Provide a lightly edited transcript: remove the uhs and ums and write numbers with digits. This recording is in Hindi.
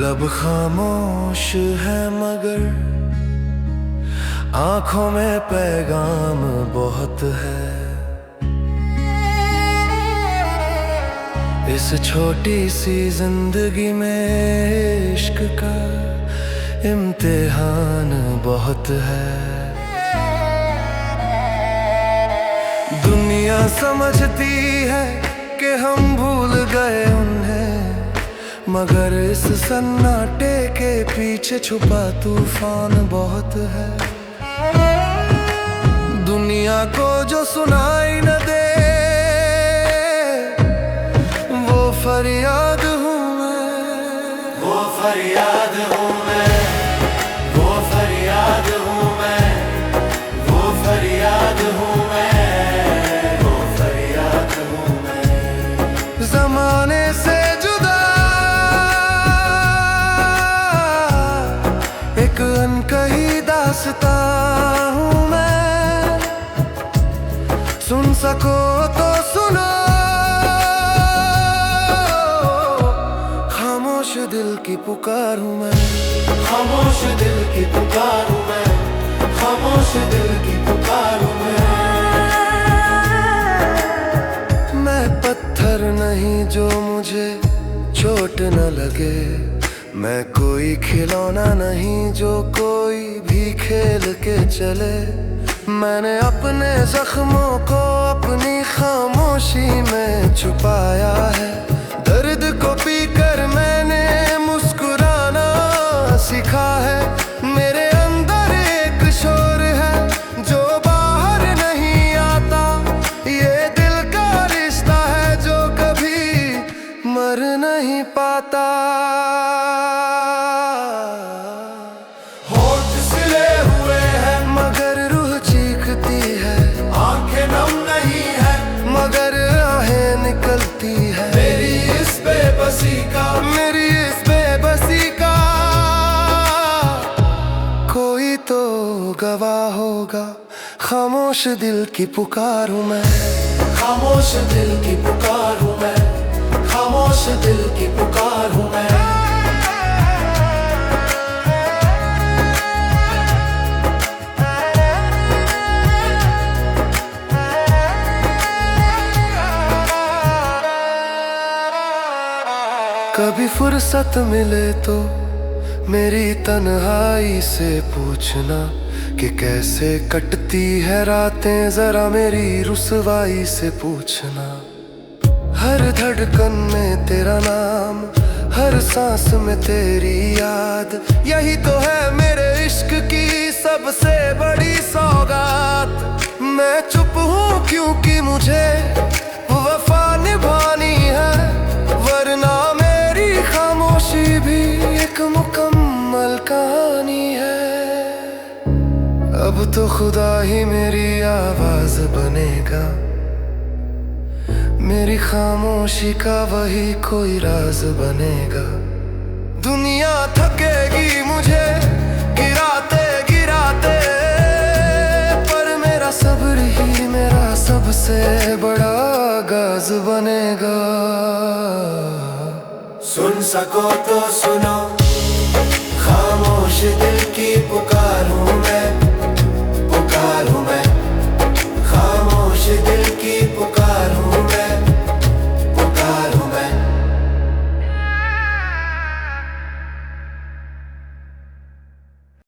लब खामोश है मगर आंखों में पैगाम बहुत है। इस छोटी सी जिंदगी में इश्क का इम्तिहान बहुत है। दुनिया समझती है कि हम भूल गए उन्हें, मगर इस सन्नाटे के पीछे छुपा तूफान बहुत है। दुनिया को जो सुनाई न दे वो फरियाद हूँ मैं, वो फरियाद हूँ मैं, वो फरियाद हूँ मैं, वो फरियाद हूँ मैं, वो फरियाद हूँ मैं। ज़माने से जुदा एक अनकही दास्तां हूँ मैं, सुन सको तो सुनो, खामोश दिल की पुकार हूँ मैं, खामोश दिल की पुकार हूँ मैं, खामोश दिल की पुकार हूँ मैं पत्थर नहीं जो मुझे चोट न लगे, मैं कोई खिलौना नहीं जो कोई भी खेल के चले। मैंने अपने जख्मों को अपनी खामोशी में छुपाया है, दर्द को पीकर मैंने मुस्कुराना सीखा है। मेरे अंदर एक शोर है जो बाहर नहीं आता, ये दिल का रिश्ता है जो कभी मर नहीं पाता। होठ सिले हुए हैं मगर रूह चीखती है, आंखें नम नहीं है मगर आहें निकलती है। मेरी इस बेबसी का, मेरी इस बेबसी का कोई तो गवाह होगा। खामोश दिल की पुकार हूँ मैं, खामोश दिल की पुकार हूँ मैं, खामोश दिल की पुकार हूँ मैं। कभी फुर्सत मिले तो मेरी तन्हाई से पूछना कि कैसे कटती है रातें, जरा मेरी रुसवाई से पूछना। हर धड़कन में तेरा नाम, हर सांस में तेरी याद, यही तो है मेरे इश्क की सबसे बड़ी सौगात। मैं चुप हूँ क्योंकि मुझे वफा निभानी है, वरना मेरी खामोशी भी एक मुकम्मल कहानी है। अब तो खुदा ही मेरी आवाज बनेगा, मेरी खामोशी का वही कोई राज बनेगा। दुनिया थकेगी मुझे गिराते गिराते, पर मेरा सब्र ही मेरा सबसे बड़ा गाज बनेगा। सुन सको तो सुनो,